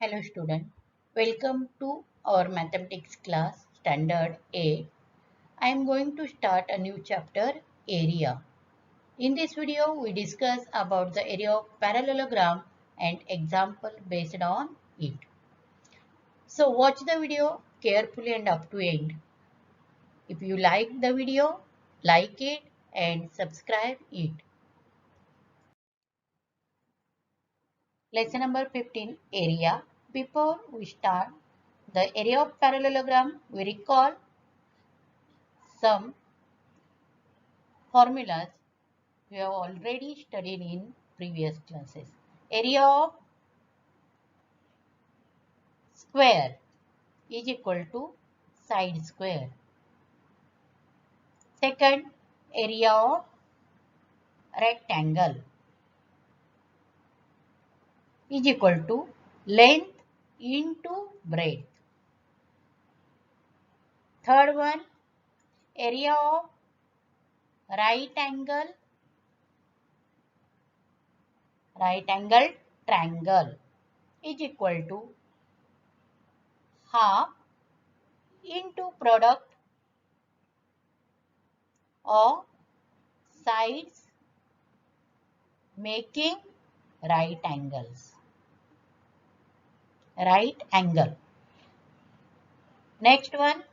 Hello student, welcome to our mathematics class standard 8. I am going to start a new chapter area. In this video we discuss about the area of parallelogram and example based on it. So watch the video carefully and up to end. If you like the video, like it and subscribe it. Lesson number 15 area. Before we start the area of parallelogram, we recall some formulas we have already studied in previous classes. Area of square is equal to side square. Second, area of rectangle is equal to length into breadth. Third one, area of right angle triangle is equal to half into product of sides making right angles. Right angle. Next one,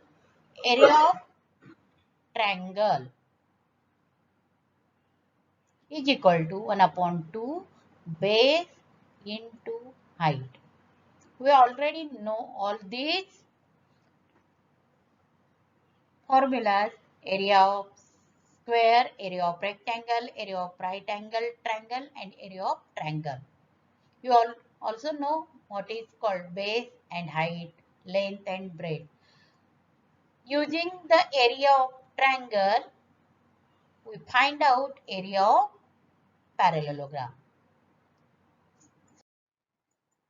area of triangle is equal to 1 upon 2 base into height. We already know all these formulas: area of square, area of rectangle, area of right angle triangle and area of triangle. You all also know what is called base and height, length and breadth. Using the area of triangle, we find out area of parallelogram.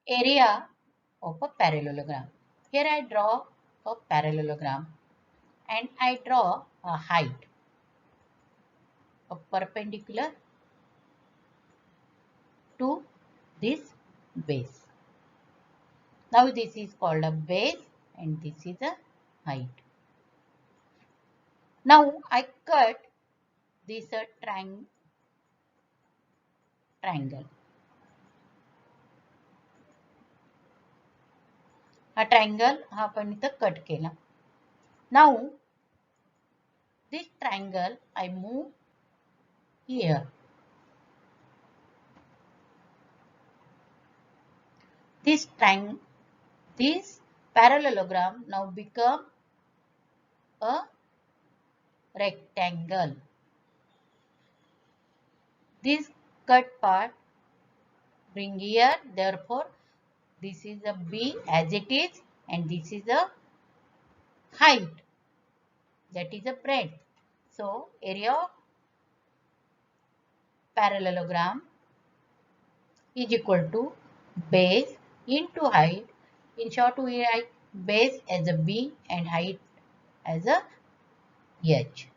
Area of a parallelogram. Here I draw a parallelogram and I draw a height of perpendicular to this base. Now this is called a base and this is a height. Now I cut this triangle. हा triangle हा आपण इथं cut केला. Now this triangle I move here. This parallelogram now become a rectangle. This cut part bring here, therefore this is a B as it is and this is a height, that is a breadth. So area of parallelogram is equal to base into height. In short we write base as a B and height as a H.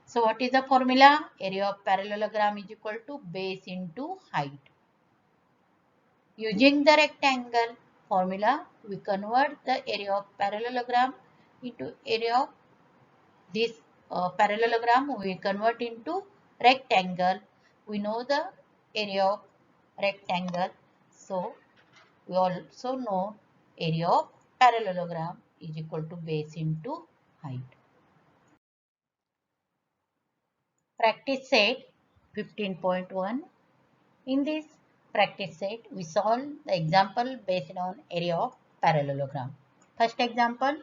So what is the formula? Area of parallelogram is equal to base into height. Using the rectangle formula, we convert the area of parallelogram into area of this parallelogram. We convert into rectangle. We know the area of rectangle. So we also know area of parallelogram is equal to base into height. Practice set 15.1. In this practice set, we solve the example based on area of parallelogram. First example,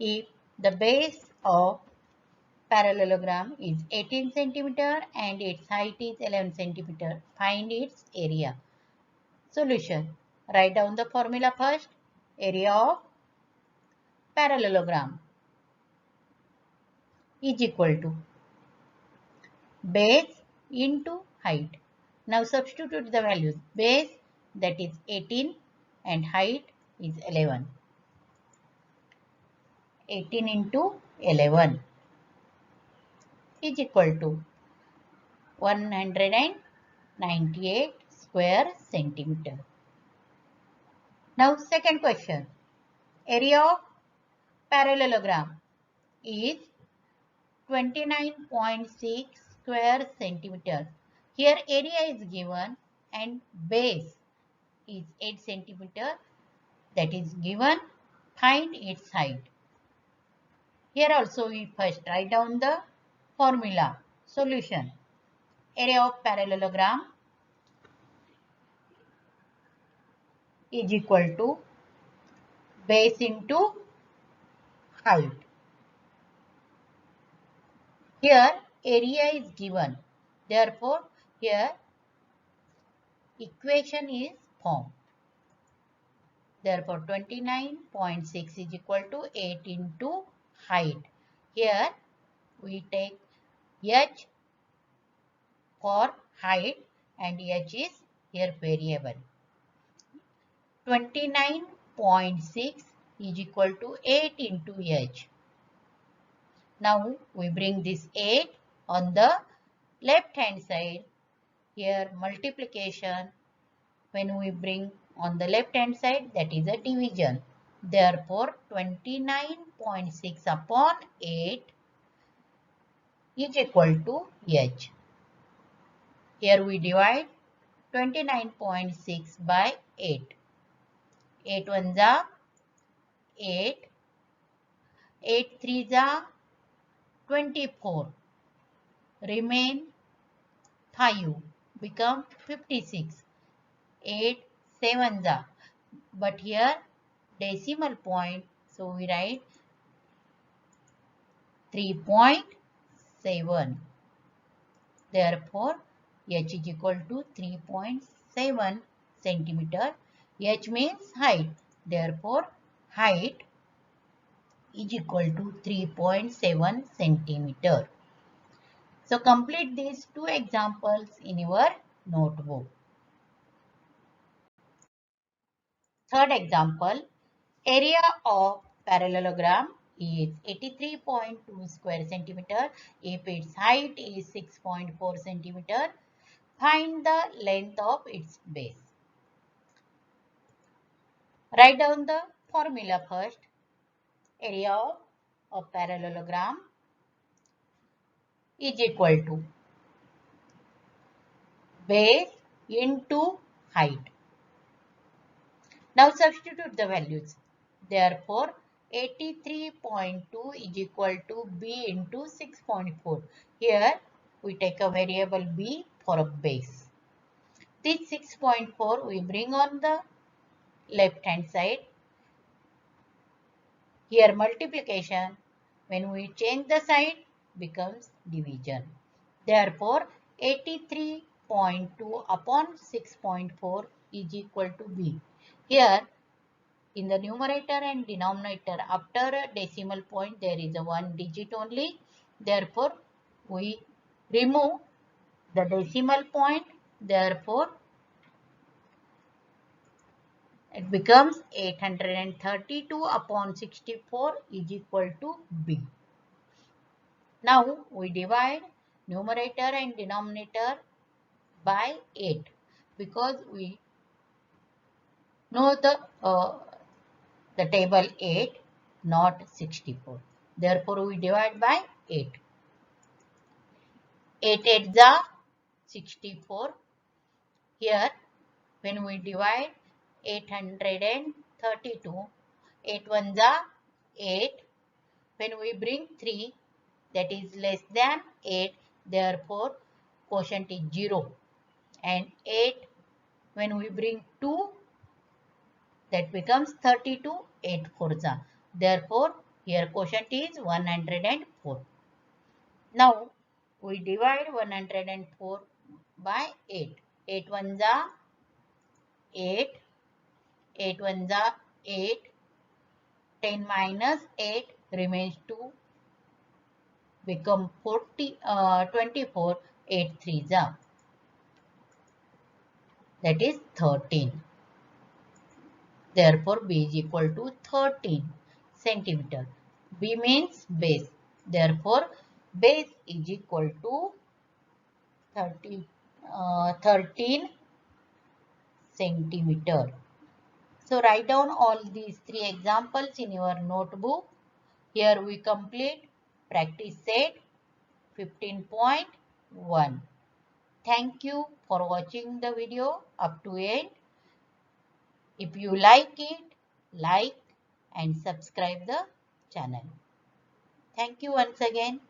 if the base of parallelogram is 18 centimeter and its height is 11 centimeter, find its area. Solution. Write down the formula first. Area of parallelogram is equal to base into height. Now substitute the values. Base, that is 18 and height is 11. 18 into 11 is equal to 198 square centimeter. Now second question. Area of parallelogram is 29.6 square centimeters. Here area is given and base is 8 centimeter, that is given. Find its height. Here also we first write down the formula. Solution. Area of parallelogram is equal to base into height. Here area is given. Therefore, here equation is formed. Therefore, 29.6 is equal to 8 into height. Here we take h for height and h is here variable. 29.6 is equal to 8 into h. Now we bring this 8 on the left hand side. Here multiplication, when we bring on the left hand side, that is a division. Therefore 29.6 upon 8 is equal to h. Here we divide 29.6 by 8. 8 ones are 8. 8 threes are 24. Remain 5. Become 56. 8 sevens are. But here decimal point. So we write 3.7. Therefore, h is equal to 3.7 centimeter. H means height. Therefore, height is equal to 3.7 centimeter. So, complete these two examples in your notebook. Third example, area of parallelogram is 83.2 square centimeter if its height is 6.4 centimeter. Find the length of its base. Write down the formula first. Area of parallelogram is equal to base into height. Now substitute the values. Therefore, 83.2 is equal to b into 6.4. Here we take a variable b for a base. This 6.4 we bring on the left hand side. Here multiplication, when we change the sign, becomes division. Therefore, 83.2 upon 6.4 is equal to b. Here in the numerator and denominator, after a decimal point, there is a one digit only. Therefore, we remove the decimal point. Therefore, it becomes 832 upon 64 is equal to b. Now, we divide numerator and denominator by 8 because we know the table 8, not 64. Therefore, we divide by 8. 8 8s are 64. Here, when we divide 832, 8 ones are 8. When we bring 3, that is less than 8. Therefore, quotient is 0. And 8, when we bring 2, that becomes 32. 8 fours are. Therefore, here quotient is 104. Now, we divide 104 by 8. 8 ones are 8. 8 ones are 8. 10 minus 8 remains 2. Become 24. 8 threes are. That is 13. Therefore, b is equal to 13 centimeter. B means base. Therefore, base is equal to 13 centimeter. So write down all these 3 examples in your notebook. Here we complete practice set 15.1. Thank you for watching the video up to end. If you like it, like and subscribe the channel. Thank you once again.